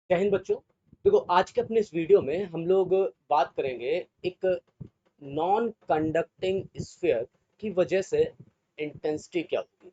जय हिंद बच्चों। देखो, आज के अपने इस वीडियो में हम लोग बात करेंगे एक नॉन कंडक्टिंग स्फीयर की वजह से इंटेंसिटी क्या होगी।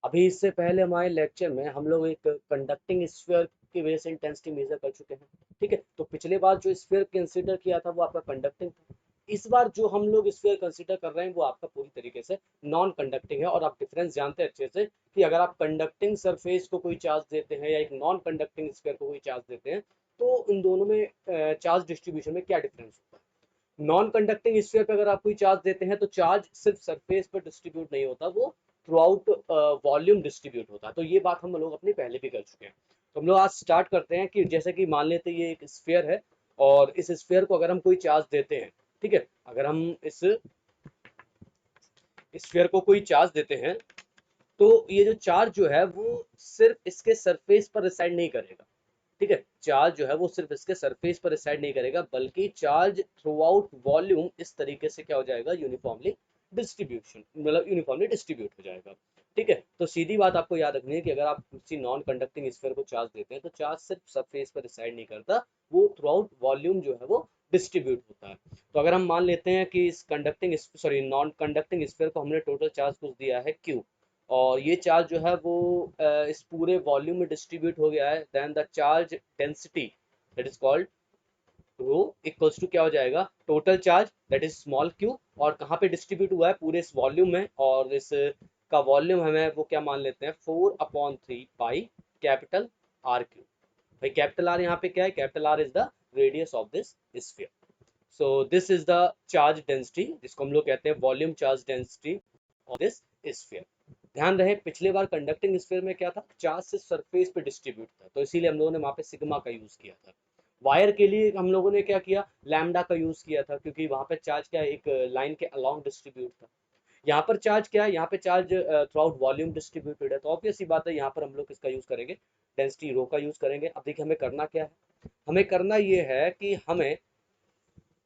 अभी इससे पहले हमारे लेक्चर में हम लोग एक कंडक्टिंग स्फीयर की वजह से इंटेंसिटी मेजर कर चुके हैं। ठीक है, तो पिछले बार जो स्फीयर कंसीडर किया था वो आपका कंडक्टिंग था। इस बार जो हम लोग स्फीयर कंसीडर कर रहे हैं वो आपका पूरी तरीके से नॉन कंडक्टिंग है। और आप डिफरेंस जानते हैं अच्छे से कि अगर आप कंडक्टिंग सरफेस को कोई चार्ज देते हैं या एक नॉन कंडक्टिंग स्फीयर को कोई चार्ज देते हैं तो इन दोनों में चार्ज डिस्ट्रीब्यूशन में क्या डिफरेंस होता है। नॉन कंडक्टिंग स्फीयर पे अगर आप कोई चार्ज देते हैं तो चार्ज सिर्फ सरफेस पर डिस्ट्रीब्यूट नहीं होता, वो थ्रू आउट वॉल्यूम डिस्ट्रीब्यूट होता है। तो ये बात हम लोग अपनी पहले भी कर चुके हैं। तो हम लोग आज स्टार्ट करते हैं कि जैसे कि मान लेते हैं ये एक स्फीयर है और इस स्फीयर को अगर हम कोई चार्ज देते हैं, ठीक है, अगर हम इस स्फीयर को कोई चार्ज देते हैं तो ये जो चार्ज जो है वो सिर्फ इसके सरफेस पर रिसाइड नहीं करेगा। ठीक है, चार्ज जो है वो सिर्फ इसके सरफेस पर रिसाइड नहीं करेगा बल्कि चार्ज थ्रू आउट वॉल्यूम इस तरीके से क्या हो जाएगा, यूनिफॉर्मली डिस्ट्रीब्यूशन, मतलब यूनिफॉर्मली डिस्ट्रीब्यूट हो जाएगा। ठीक है, तो सीधी बात आपको याद रखनी है कि अगर आप किसी नॉन कंडक्टिंग स्फीयर को चार्ज देते हैं तो चार्ज सिर्फ सरफेस पर रिसाइड नहीं करता, वो थ्रू आउट वॉल्यूम जो है वो डिस्ट्रीब्यूट होता है। तो अगर हम मान लेते हैं कि इस conducting sorry non conducting sphere को हमने टोटल चार्ज कुछ दिया है क्यू, और ये चार्ज जो है वो इस पूरे वॉल्यूम में डिस्ट्रीब्यूट हो गया है, then the charge density that is called rho equals to क्या हो जाएगा, total charge that is small Q. और कहाँ पे डिस्ट्रीब्यूट हुआ है, पूरे इस वॉल्यूम में, और इस का वॉल्यूम हमें वो क्या मान लेते हैं, 4/3 पाई कैपिटल आर क्यू। भाई कैपिटल आर यहाँ पे क्या है, capital R is the radius of this sphere. So this is the charge density, जिसको हम लोग कहते हैं volume charge density of this sphere. ध्यान रहे पिछले बार कंडक्टिंग स्फीयर में क्या था, चार्ज से सरफेस पे डिस्ट्रीब्यूट था, तो इसीलिए हम लोगों ने वहां पे सिग्मा का यूज किया था। वायर के लिए हम लोगों ने क्या किया, लैम्डा का यूज किया था, क्योंकि वहां पे चार्ज क्या एक लाइन के अलोंग डिस्ट्रीब्यूट था। यहाँ पर चार्ज क्या है, यहाँ पे charge through out volume distributed है, तो ऑब्वियस सी बात है यहाँ पर हम लोग किसका यूज करेंगे, डेंसिटी रो का यूज करेंगे। अब देखिए हमें करना क्या है, हमें करना ये है कि हमें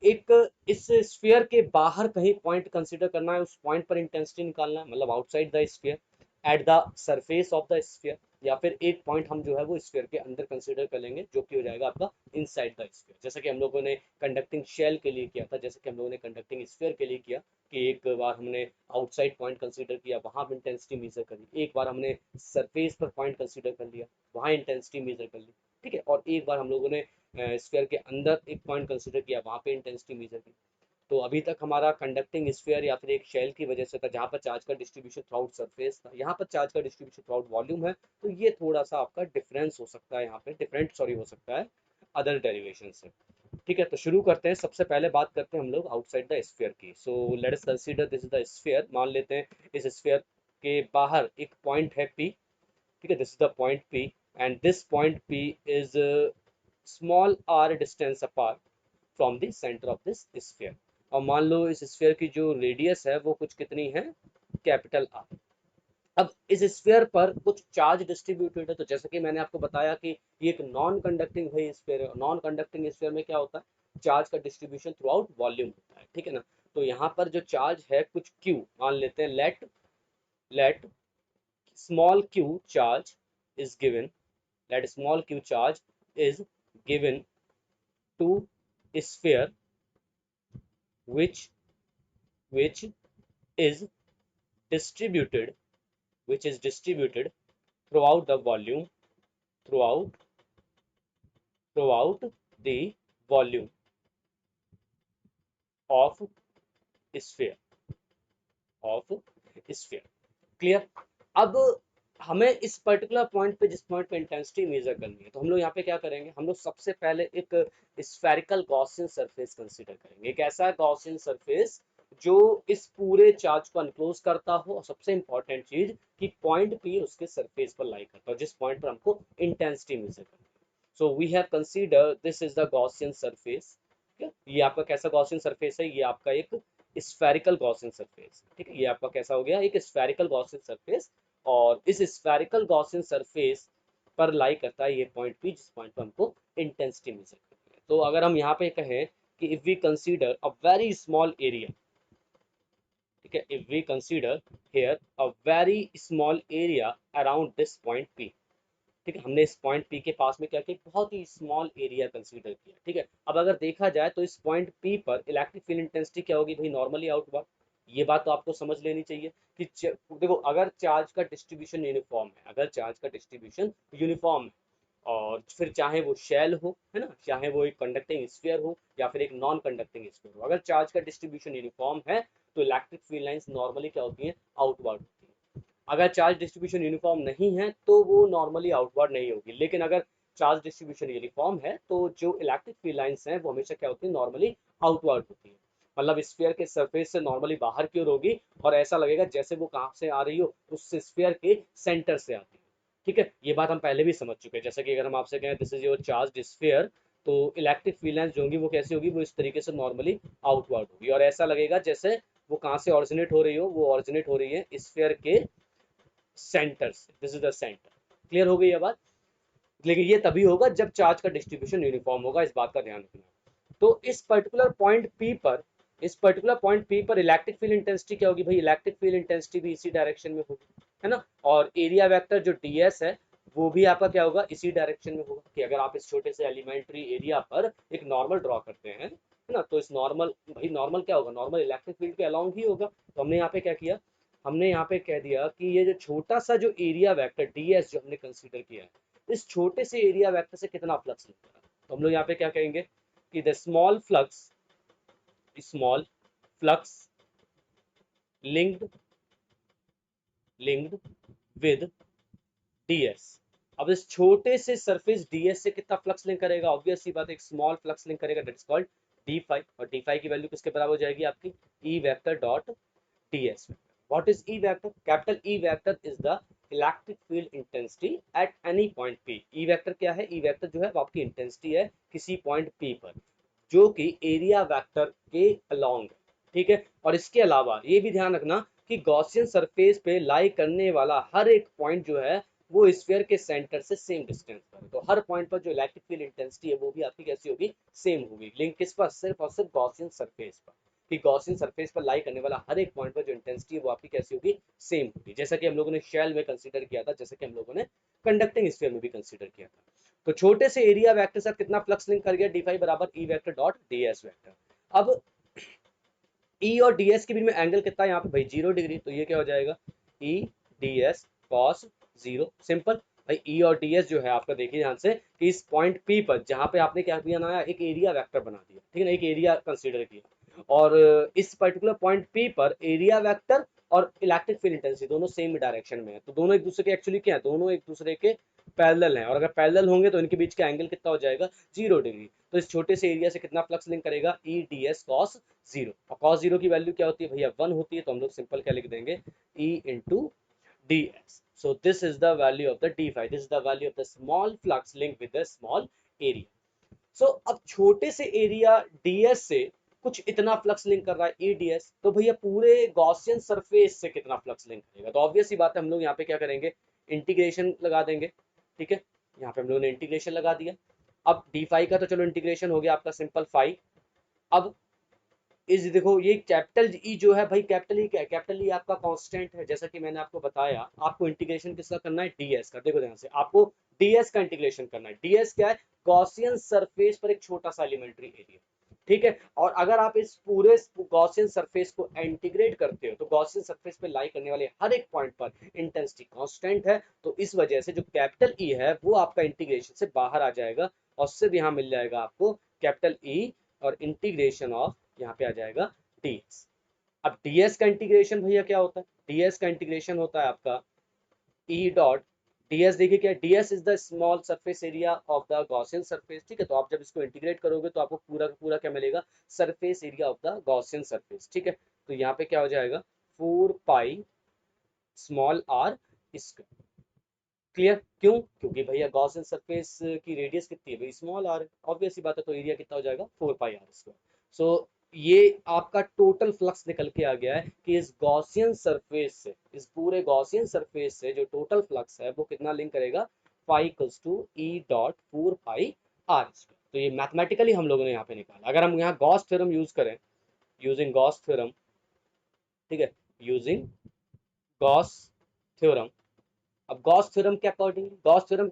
एक इस स्फीयर के बाहर कहीं पॉइंट कंसीडर करना है, उस पॉइंट पर इंटेंसिटी निकालना है, मतलब outside the sphere eight the surface of the sphere, या फिर एक पॉइंट हम जो है वो स्फीयर के अंदर कंसीडर कर लेंगे जो कि हो जाएगा आपका इनसाइड द स्फीयर, जैसा कि हम लोगों ने कंडक्टिंग शेल के लिए किया था, जैसे कि हम लोगों ने कंडक्टिंग स्फीयर के लिए किया कि एक बार हमने आउटसाइड पॉइंट कंसीडर किया, वहां पर इंटेंसिटी मेजर करी, एक बार हमने सरफेस पर पॉइंट कंसीडर कर लिया, वहां इंटेंसिटी मेजर कर ली। ठीक है, और एक बार हम लोगों ने स्फीयर के अंदर एक पॉइंट कंसीडर किया, वहां पे इंटेंसिटी मेजर की। तो अभी तक हमारा कंडक्टिंग स्फीयर या फिर एक शेल की वजह से था, जहां पर चार्ज का डिस्ट्रीब्यूशन थ्रू आउट सरफेस था, यहाँ पर चार्ज का डिस्ट्रीब्यूशन थ्रू आउट वॉल्यूम है। तो ये थोड़ा सा आपका डिफरेंस हो सकता है, यहाँ पे डिफरेंट सॉरी हो सकता है अदर डेरिवेशन से। ठीक है, तो शुरू करते हैं। सबसे पहले बात करते हैं हम लोग आउटसाइड द स्फीयर की। So let us consider this is the sphere. मान लेते हैं इस स्फीयर के बाहर एक पॉइंट है पी। ठीक है, this is the point P and this point P is small R distance apart from the centre of this sphere. और मान लो इस स्फीयर की जो रेडियस है वो कुछ कितनी है, कैपिटल आर। अब इस स्फीयर पर कुछ चार्ज डिस्ट्रीब्यूटेड है, तो जैसे कि मैंने आपको बताया कि ये एक नॉन कंडक्टिंग है स्फीयर है। नॉन कंडक्टिंग स्फीयर में क्या होता है, चार्ज का डिस्ट्रीब्यूशन थ्रू आउट वॉल्यूम होता है। ठीक है ना, तो यहाँ पर जो चार्ज है कुछ क्यू मान लेते हैं, let let small q charge is given, that small q charge is given to a sphere which which is distributed which is distributed throughout the volume, throughout throughout the volume of sphere of sphere। Clear. अब हमें इस particular point पे, जिस point पे intensity measure करनी है, तो हम लोग यहाँ पे क्या करेंगे, हम लोग सबसे पहले एक स्फेरिकल गॉसियन सरफेस कंसीडर करेंगे। एक ऐसा गॉसियन सरफेस जो इस पूरे चार्ज को अनक्लोज करता हो, और सबसे इंपॉर्टेंट चीज कि पॉइंट पी उसके सरफेस पर लाई करता हो, जिस पॉइंट पर हमको इंटेंसिटी मेजर करनी है। So we have consider this is the Gaussian surface. ये आपका कैसा गॉसियन सरफेस है, ये आपका एक स्फेरिकल गॉसियन सरफेस। ठीक है, ये आपका कैसा हो गया, एक स्फेरिकल गॉसियन सरफेस। और इस स्फेरिकल गॉसियन सरफेस पर लाई करता है ये पॉइंट पी, जिस पॉइंट पर हमको इंटेंसिटी मेजर करनी है। तो अगर हम यहाँ पे कहें कि if we consider a very small area, ठीक है, if we consider here a very small area around this point P, ठीक है, हमने इस पॉइंट पी के पास में क्या किया, बहुत ही स्मॉल एरिया कंसीडर किया। ठीक है, अब अगर देखा जाए तो इस पॉइंट पी पर इलेक्ट्रिक फील्ड इंटेंसिटी क्या होगी भाई, नॉर्मली आउटवर्ड। ये बात तो आपको समझ लेनी चाहिए कि देखो अगर चार्ज का डिस्ट्रीब्यूशन यूनिफॉर्म है, अगर चार्ज का डिस्ट्रीब्यूशन यूनिफॉर्म है, और फिर चाहे वो शेल हो, है ना, चाहे वो एक कंडक्टिंग स्फीयर हो या फिर एक नॉन कंडक्टिंग स्फीयर हो, अगर चार्ज का डिस्ट्रीब्यूशन यूनिफॉर्म है तो इलेक्ट्रिक फील्ड लाइंस नॉर्मली क्या होती हैं, आउटवर्ड होती हैं। अगर चार्ज डिस्ट्रीब्यूशन यूनिफॉर्म नहीं है तो वो नॉर्मली आउटवर्ड नहीं होगी, लेकिन अगर चार्ज डिस्ट्रीब्यूशन यूनिफॉर्म है तो जो इलेक्ट्रिक फील्ड लाइंस हैं वो हमेशा क्या होती है, नॉर्मली आउटवर्ड होती है। मतलब स्फीयर के सरफेस से नॉर्मली बाहर की ओर होगी, और ऐसा लगेगा जैसे वो कहाँ से आ रही हो, उस स्फीयर के सेंटर से आती है। ठीक है, ये बात हम पहले भी समझ चुके हैं। जैसे कि अगर हम आपसे कहें this is your charge sphere, तो इलेक्ट्रिक फील्ड लाइंस जो होंगी वो कैसी होगी, वो इस तरीके से नॉर्मली आउटवर्ड होगी, और ऐसा लगेगा जैसे वो कहाँ से ऑरिजिनेट हो रही हो, वो ऑरिजिनेट हो रही है स्फीयर के सेंटर से। This is the centre. Clear हो गई ये बात। लेकिन ये तभी होगा जब चार्ज का डिस्ट्रीब्यूशन यूनिफॉर्म होगा, इस बात का ध्यान रखना। तो इस पर्टिकुलर पॉइंट पी पर इलेक्ट्रिक फील्ड इंटेंसिटी क्या होगी भाई, इलेक्ट्रिक फील्ड इंटेंसिटी भी इसी डायरेक्शन में होगी, है ना। और एरिया वेक्टर जो ds है वो भी आपका क्या होगा, इसी डायरेक्शन में होगा। कि अगर आप इस छोटे से एलिमेंट्री एरिया पर एक नॉर्मल ड्रॉ करते हैं, है ना, तो इस नॉर्मल भाई नॉर्मल क्या होगा, नॉर्मल इलेक्ट्रिक फील्ड के अलोंग ही होगा। तो हमने यहाँ पे क्या किया, हमने यहाँ पे कह दिया कि ये जो छोटा सा जो एरिया वेक्टर ds जो हमने कंसीडर किया है, इस छोटे से एरिया वेक्टर से कितना फ्लक्स निकल रहा है। तो हम लोग यहाँ पे क्या कहेंगे कि the small flux linked with ds। अब इस छोटे से सरफेस ds से कितना फ्लक्स लिंक करेगा, ऑब्वियस सी बात है, एक स्मॉल फ्लक्स लिंक करेगा, दैट इज कॉल्ड d5। और d5 की वैल्यू किसके बराबर हो जाएगी आपकी, e vector dot ds। What is e vector, capital E vector is the electric field intensity at any point p। e vector क्या है, e वेक्टर जो है वो आपकी इंटेंसिटी है किसी पॉइंट p पर, जो कि एरिया वेक्टर के अलोंग है। ठीक है, और इसके अलावा ये भी ध्यान रखना कि गॉसियन सरफेस पे लाई करने वाला हर एक पॉइंट जो है वो स्फीयर के सेंटर से सेम डिस्टेंस पर है। तो हर पॉइंट पर जो इलेक्ट्रिक फील्ड इंटेंसिटी है वो भी आपकी कैसी होगी, सेम होगी। लिंक किस पर, सिर्फ और सिर्फ गॉसियन सरफेस पर। कि गॉसियन सरफेस पर लाई करने वाला हर एक पॉइंट पर जो इंटेंसिटी है वो आपकी कैसी होगी, सेम होगी। जैसा कि हम लोगों ने शेल में कंसीडर किया था, जैसा कि हम लोगों ने कंडक्टिंग स्फीयर में भी कंसीडर किया था। तो छोटे से एरिया वेक्टर से कितना फ्लक्स लिंक कर गया, d5 बराबर e vector dot ds vector. अब E और ds के बीच में एंगल कितना है यहाँ पे भाई, 0 डिग्री। तो ये क्या हो जाएगा, E ds cos 0। सिंपल भाई, E और ds जो है आपका, देखिए ध्यान से कि इस पॉइंट P पर जहाँ पे आपने क्या बनाया, एक एरिया वेक्टर बना दिया, ठीक है ना, एक एरिया कंसीडर किया। और इस पर्टिकुलर पॉइंट P पर एरिया वेक्टर और इलेक्ट्रिक फील्ड इंटेंसिटी दोनों सेम डायरेक्शन में है। तो दोनों एक दूसरे के एक्चुअली क्या है, दोनों एक दूसरे के पैरेलल हैं, और अगर पैरेलल होंगे तो इनके बीच का एंगल कितना हो जाएगा, 0 डिग्री। तो इस छोटे से एरिया से कितना फ्लक्स लिंक करेगा, ई डी एस कॉस 0। और कॉस 0 की वैल्यू क्या होती है भैया, 1 होती है। तो हम लोग सिंपल क्या लिख देंगे, E into D S. So this is the value of the d5, this is the value of the small flux link with the small area. So अब छोटे से एरिया ds से कुछ इतना फ्लक्स लिंक कर रहा है eds, तो भैया पूरे गॉसियन सरफेस से कितना फ्लक्स लिंक करेगा। तो ऑब्वियस ही बात है, हम लोग यहाँ पे क्या करेंगे, इंटीग्रेशन लगा देंगे। ठीक है, यहाँ पे हम लोगों ने इंटीग्रेशन लगा दिया। अब d5 का तो चलो इंटीग्रेशन हो गया आपका सिंपल 5। अब इस देखो ये कैपिटल ई जो है भाई, कैपिटल ई क्या है, कैपिटल ई आपका कांस्टेंट है। जैसा कि मैंने आपको बताया, आपको इंटीग्रेशन किसका करना है, डीएस का। देखो ध्यान से, आपको डीएस का इंटीग्रेशन करना है। डीएस क्या है, गॉसियन सरफेस पर एक छोटा सा एलिमेंट्री एरिया। ठीक है, और अगर आप इस पूरे गॉसियन सरफेस को इंटीग्रेट करते हो तो गॉसियन सरफेस पे लाई करने वाले हर एक पॉइंट पर इंटेंसिटी कांस्टेंट है। तो इस वजह से जो कैपिटल ई है वो आपका इंटीग्रेशन से बाहर आ जाएगा, और सिर्फ यहाँ मिल जाएगा आपको कैपिटल ई और इंटीग्रेशन ऑफ, यहाँ पे आ जाएगा ds। अब ds का इंटीग्रेशन भैया क्या होता है, ds का इंटीग्रेशन होता है आपका e डॉट ds। देखिए क्या, ds is the small surface area of the Gaussian surface. ठीक है, तो आप जब इसको इंटीग्रेट करोगे तो आपको पूरा का पूरा क्या मिलेगा, surface area of the Gaussian surface. ठीक है, तो यहाँ पे क्या हो जाएगा, 4 pi small r square. Clear, क्यों, क्योंकि भैया गॉसियन सरफेस की रेडियस कितनी है भाई, स्मॉल आर, ऑब्वियस सी बात है। तो एरिया कितना हो जाएगा, 4 पाई आर स्क्वायर। सो ये आपका टोटल फ्लक्स निकल के आ गया है कि इस गॉसियन सरफेस से, इस पूरे गॉसियन सरफेस से जो टोटल फ्लक्स है वो कितना लिंक करेगा, phi equals to E dot 4 pi R square. तो ये मैथमेटिकली हम लोगों ने यहाँ पे निकाला। अगर हम यहाँ गॉस थ्योरम यूज करें, यूजिंग गॉस थ्योरम, ठीक है, यूजिंग गॉस थ्योरम, अब गॉस थ्योरम के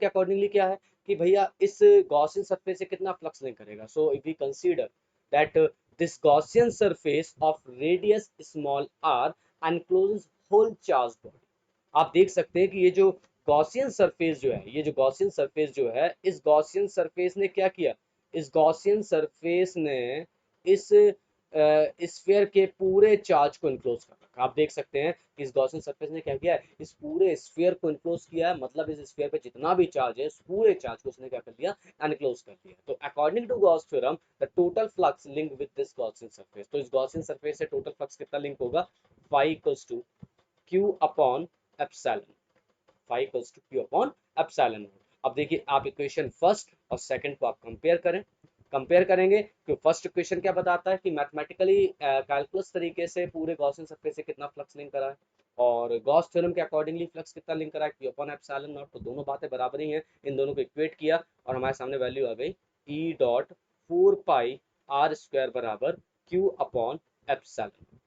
अकॉर्डिंगली क्या है कि भैया इस गॉसियन सरफेस से कितना फ्लक्स लिंक करेगा। So if we consider that this Gaussian surface of radius small R encloses whole charge body. आप देख सकते हैं कि ये जो गॉसियन सरफेस जो है, ये जो गॉसियन सरफेस जो है, इस गॉसियन सरफेस ने क्या किया, इस गॉसियन सरफेस ने इस स्फीयर के पूरे चार्ज को इनक्लोज कर रखा। आप देख सकते हैं कि इस गॉसियन सरफेस ने क्या किया है, इस पूरे स्फीयर को इनक्लोज किया है, मतलब इस स्फीयर पे जितना भी चार्ज है, उस पूरे चार्ज को उसने क्या कर दिया, एनक्लोज कर दिया। तो according to Gauss theorem the total flux link with this Gaussian surface, तो इस गॉसियन सरफेस से टोटल फ्लक्स कितना लिंक होगा, phi equals to Q upon epsilon, phi equals to Q upon epsilon nought. अब देखिए आप इक्वेशन फर्स्ट और second को आप कंपेयर करें, कंपेयर करेंगे कि फर्स्ट इक्वेशन क्या बताता है कि मैथमेटिकली कैलकुलस तरीके से पूरे गॉसियन सरफेस से कितना फ्लक्स लिंक करा है, और गॉस थ्योरम के अकॉर्डिंगली फ्लक्स कितना लिंक करा है, क्यू अपॉन एप्सिलॉन नॉट। तो दोनों बातें बराबर ही हैं, इन दोनों को इक्वेट किया और हमारे सामने वैल्यू आ गई E dot 4 pi R square बराबर क्यू अपॉन एप्सिलॉन।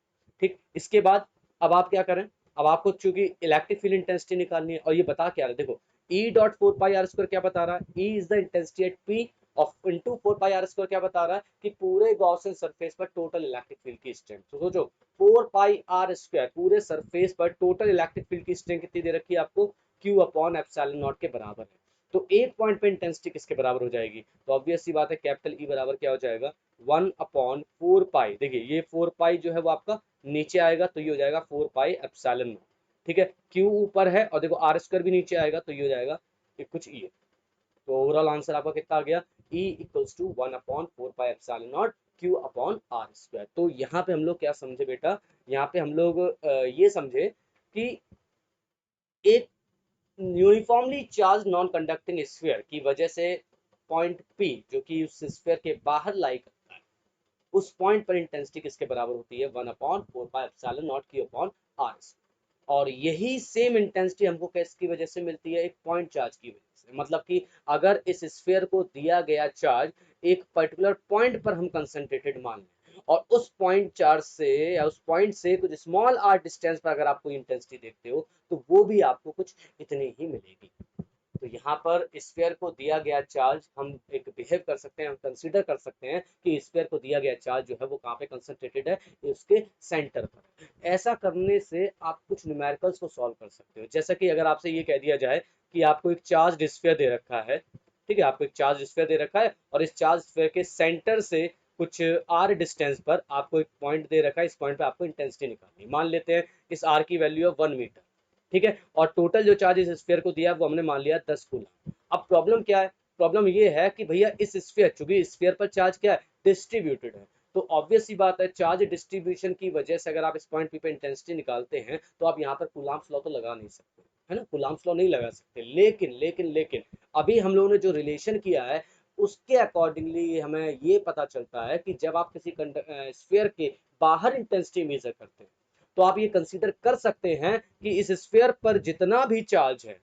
ठीक, इसके बाद अब आप क्या करें, अब आपको चूंकि इलेक्ट्रिक फील्ड इंटेंसिटी निकालनी है और ये बता क्या रहा है, देखो E dot 4 pi R square क्या बता रहा है, E is the intensity at P of into 4 pi R square क्या बता रहा है कि पूरे गॉसियन सरफेस पर टोटल इलेक्ट्रिक फील्ड की स्ट्रेंथ। तो सोचो 4 पाई आर स्क्वायर पूरे सरफेस पर टोटल इलेक्ट्रिक फील्ड की स्ट्रेंथ कितनी दे रखी है आपको, क्यू अपॉन एप्सिलॉन नॉट के बराबर है। तो एक पॉइंट पे इंटेंसिटी किसके बराबर हो जाएगी, तो ऑब्वियस सी बात है कैपिटल ई बराबर क्या हो जाएगा, 1/4 पाई। देखिए ये 4 पाई जो है वो आपका नीचे आएगा, तो ये हो जाएगा 4 पाई एप्सिलॉन नॉट। ठीक है, क्यू ऊपर है और देखो आर स्क्वायर भी नीचे आएगा, तो ये हो जाएगा कुछ ई। तो ओवरऑल आंसर आपका कितना आ गया, E equals to 1/4 pi epsilon nought Q upon R square. तो यहाँ पे हम लोग क्या समझे बेटा, यहाँ पे हम लोग ये समझे कि एक uniformly charge non conducting sphere की वजह से पॉइंट पी जो कि उस स्फीयर के बाहर लाई करता है, उस पॉइंट पर इंटेंसिटी किसके बराबर होती है, 1/4 pi epsilon nought Q upon R. और यही सेम इंटेंसिटी हमको किसकी वजह से मिलती है, एक पॉइंट चार्ज की वजह से। मतलब कि अगर इस स्फीयर को दिया गया चार्ज एक पर्टिकुलर पॉइंट पर हम कंसंट्रेटेड मान लें और उस पॉइंट चार्ज से या उस पॉइंट से कुछ स्मॉल आर डिस्टेंस पर अगर आप कोई इंटेंसिटी देखते हो, तो वो भी आपको कुछ इतनी ही मिलेगी। तो यहाँ पर स्फीयर को दिया गया चार्ज हम एक बिहेव कर सकते हैं, हम कंसीडर कर सकते हैं कि स्फीयर को दिया गया चार्ज जो है वो कहाँ पे कंसंट्रेटेड है, उसके सेंटर पर। ऐसा करने से आप कुछ न्यूमेरिकल्स को सॉल्व कर सकते हो। जैसा कि अगर आपसे ये कह दिया जाए कि आपको एक चार्ज स्फीयर दे रखा है, ठीक है, आपको एक चार्ज स्फीयर दे रखा है और इस चार्ज स्फीयर के सेंटर से कुछ आर डिस्टेंस पर आपको एक पॉइंट दे रखा है, इस पॉइंट पे आपको इंटेंसिटी निकालनी है। मान लेते हैं इस आर की वैल्यू है 1 मीटर, ठीक है, और टोटल जो चार्ज इस स्फीयर को दिया है वो हमने मान लिया 10 कूलम। अब प्रॉब्लम क्या है, प्रॉब्लम ये है कि भैया इस स्फीयर, चूंकि स्फीयर पर चार्ज क्या है, डिस्ट्रीब्यूटेड है, तो ऑब्वियस सी बात है चार्ज डिस्ट्रीब्यूशन की वजह से अगर आप इस पॉइंट पी पे इंटेंसिटी निकालते हैं तो आप यहाँ पर कूलम्ब्स लॉ तो लगा नहीं सकते, है ना, कूलम्ब्स लॉ नहीं लगा सकते। लेकिन अभी हम लोगों ने जो रिलेशन किया है उसके अकॉर्डिंगली हमें ये पता चलता है कि जब आप किसी स्फीयर के बाहर इंटेंसिटी मेजर करते हैं तो आप ये कंसीडर कर सकते हैं कि इस स्फीयर पर जितना भी चार्ज है,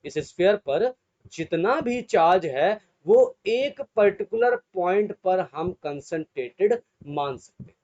इस स्फीयर पर जितना भी चार्ज है वो एक पर्टिकुलर पॉइंट पर हम कंसंट्रेटेड मान सकते हैं।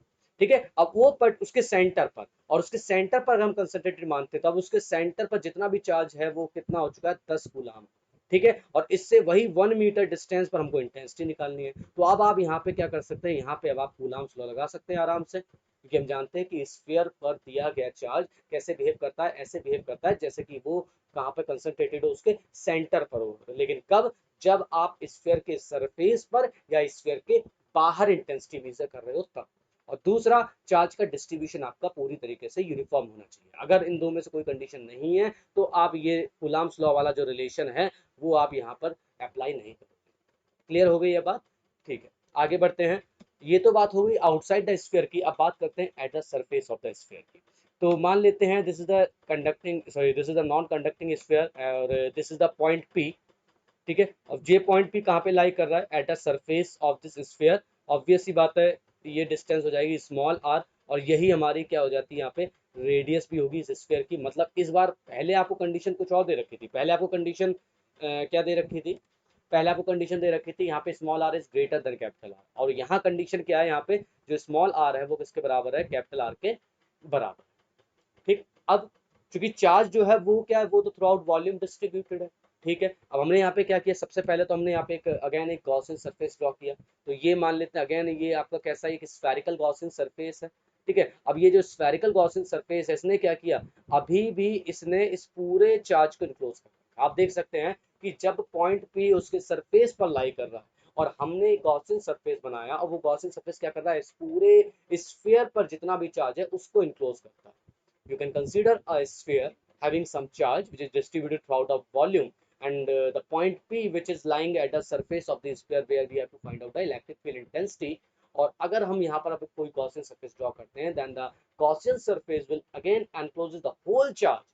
ठीक है, अब वो उसके सेंटर पर, और उसके सेंटर पर हम कंसंट्रेटेड मानते हैं तो अब उसके सेंटर पर जितना भी चार्ज है वो कितना हो चुका है, 10 कूलम। ठीक है, और इससे वही 1 मीटर डिस्टेंस पर हमको इंटेंसिटी निकालनी है। तो अब आप यहाँ पे क्या कर सकते हैं, यहाँ पे अब आप कूलम्ब्स लॉ लगा सकते हैं आराम से, क्योंकि हम जानते हैं कि स्फीयर पर दिया गया चार्ज कैसे बिहेव करता है, ऐसे बिहेव करता है जैसे कि वो कहाँ पे कंसंट्रेटेड हो, उसके सेंटर पर हो। लेकिन कब, जब आप स्फीयर के सरफेस पर या स्फीयर के बाहर इंटेंसिटी मेजर कर रहे हो तब। और दूसरा, चार्ज का डिस्ट्रीब्यूशन आपका पूरी तरीके से यूनिफॉर्म होना चाहिए। अगर इन दो में से कोई कंडीशन नहीं है तो आप ये कूलम्ब्स लॉ वाला जो रिलेशन है वो आप यहाँ पर अप्लाई नहीं करोगे। क्लियर हो गई ये बात, ठीक है, आगे बढ़ते हैं। ये तो बात हो गई आउटसाइड द स्फीयर की, अब बात करते हैं at the surface of the sphere की। तो मान लेते हैं this is the conducting, sorry this is the non conducting sphere और this is the point P. ठीक है, अब ये पॉइंट पी कहाँ पे लाई कर रहा है, at the surface of this sphere. Obvious सी बात है ये डिस्टेंस हो जाएगी स्मॉल आर, और यही हमारी क्या हो जाती है यहाँ पे, रेडियस भी होगी इस स्फीयर की। मतलब इस बार पहले आपको कंडीशन कुछ और दे रखी थी, पहले आपको कंडीशन क्या दे रखी थी, पहले आपको कंडीशन दे रखी थी यहाँ पे small R is greater than capital R, और यहाँ कंडीशन क्या है, यहाँ पे जो स्मॉल आर है वो किसके बराबर है, कैपिटल आर के बराबर। ठीक, अब क्योंकि चार्ज जो है वो क्या है, वो तो थ्रू आउट वॉल्यूम डिस्ट्रीब्यूटेड है। ठीक है, अब हमने यहाँ पे क्या किया, सबसे पहले तो हमने यहाँ पे एक अगेन एक गॉसियन सरफेस ड्रॉ किया। तो ये मान लेते हैं अगेन ये आपका कैसा है, एक स्फेरिकल गॉसियन सरफेस है। ठीक है, अब ये जो स्फेरिकल गॉसियन सरफेस है, इसने क्या किया, अभी भी इसने इस पूरे चार्ज को इनक्लोज कर रखा है। आप देख सकते हैं कि जब पॉइंट पी उसके सरफेस पर लाई कर रहा है और हमने गॉसियन सरफेस बनाया, और वो गॉसियन सरफेस क्या कर रहा है, इस पूरे स्फीयर पर जितना भी चार्ज है उसको इनक्लोज करता है। You can consider a sphere having some charge which is distributed throughout a volume, and the point P which is lying at the surface of the sphere where we have to find out the electric field intensity. और अगर हम यहाँ पर अब कोई Gaussian surface draw करते हैं, then the Gaussian surface will again encloses the whole charge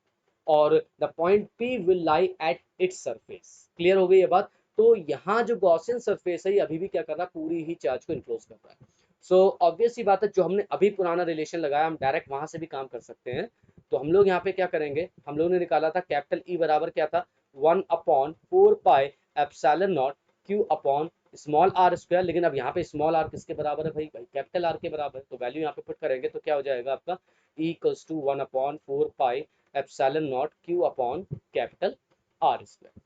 और the point P will lie at its surface. Clear हो गई ये बात। तो यहाँ जो गॉसियन सरफेस है ये अभी भी क्या कर रहा है, पूरी ही चार्ज को इनक्लोज कर रहा है। सो ऑब्वियस सी बात है, जो हमने अभी पुराना रिलेशन लगाया हम डायरेक्ट वहां से भी काम कर सकते हैं। तो हम लोग यहाँ पे क्या करेंगे, हम लोग ने निकाला था कैपिटल ई बराबर क्या था, 1/4 pi epsilon nought Q upon small R square. लेकिन अब यहाँ पे स्मॉल आर किसके बराबर है भाई, कैपिटल आर के बराबर है। तो वैल्यू यहाँ पे पुट करेंगे तो क्या हो जाएगा आपका, E equals to 1/4 pi epsilon nought Q upon capital R square.